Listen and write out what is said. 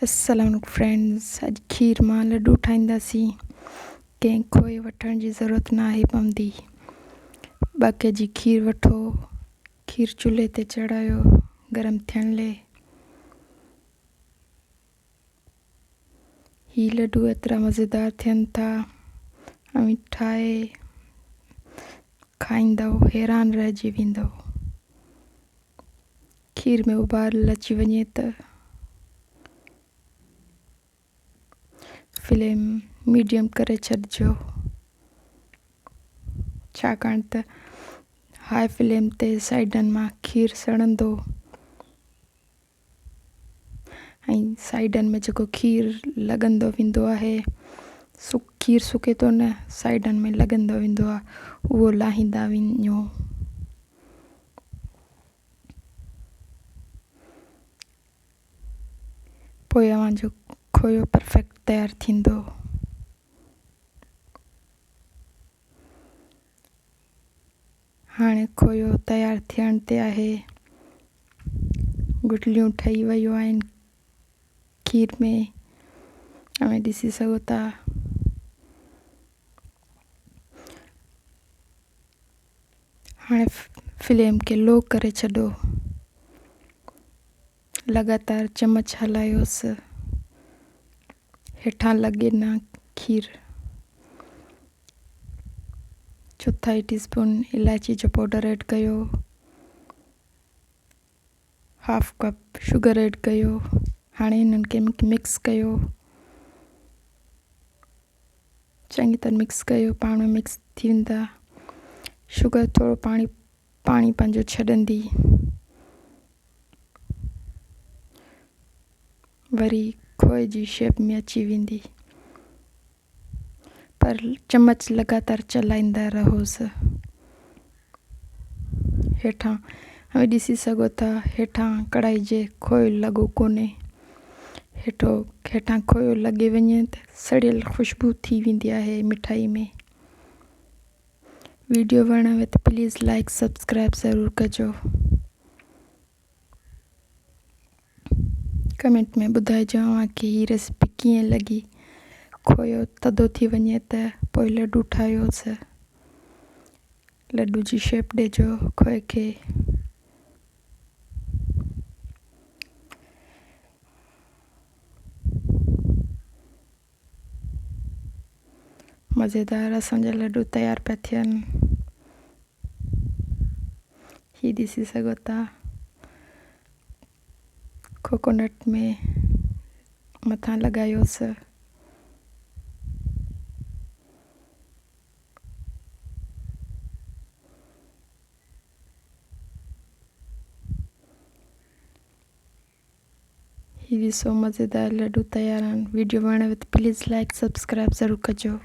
अस्सलाम फ्रेंड्स, अज खीर मां लड्डू ठाहींदासीं। कंहिं खोए वठण जी ज़रूरत न आहे पवंदी। 2 केजी खीर वठो, खीर चुल्हे ते चढ़ायो गरम थियण लाइ। ही लड्डू एतिरा मज़ेदार थियनि था, ऐं ठाहे खाईंदव हैरान रहिजी वेंदव। खीर में उबाल अची वञे त फ्लेम मीडियम करे छॾिजो, छाकाणि त हाई फ्लेम ते साइडनि मां खीर सड़ंदो ऐं साइडनि में जेको खीर लॻंदो वेंदो आहे, खीर सुके थो न, साइडनि में लॻंदो वेंदो आहे, उहो लाहींदा वञो। पोइ अव्हांजो खोयो परफेक्ट तयारु थींदो। हाणे खोयो तयारु थियण ते आहे। गुठलियूं ठही वियूं आहिनि खीर में, तव्हां ॾिसी सघो था। हाणे फ्लेम खे लो करे छॾो, लगातार चमच हलायोसि, हेठां लॻे न खीर। 1/4 टीस्पून इलायची जो पाउडर ऐड कयो, 1/2 कप शुगर ऐड कयो। हाणे हिननि खे मिक्स कयो, चङी तरह मिक्स कयो, पाण में मिक्स थी वेंदा। शुगर थोरो पाणी पंहिंजो छॾंदी, वरी खोए जी शेप में अची वेंदी, पर चमच लगातार चलाईंदा रहोसि। हेठां हाणे ॾिसी सघो था, हेठां कढ़ाई जे खोयो लॻो कोन्हे। हेठां खोयो लॻे वञे त सड़ियल ख़ुशबू थी वेंदी आहे मिठाई में। वीडियो वणेव त प्लीज़ लाइक सब्सक्राइब ज़रूरु कजो। कमेंट में ॿुधाइजो अव्हांखे हीअ रेसिपी कीअं लॻी। खोयो थधो थी वञे त पोइ लड्डू ठाहियोसि, लड्डू जी शेप ॾिजो खोए खे। मज़ेदार असांजा लड्डू तयारु पिया थियनि। ही ॾिसी सघो था, कोकोनट में मथां लॻायोसि। ही ॾिसो मज़ेदार लड्डू तयारु आहिनि। वीडियो वणेव त प्लीज़ लाइक सब्सक्राइब ज़रूरु कजो।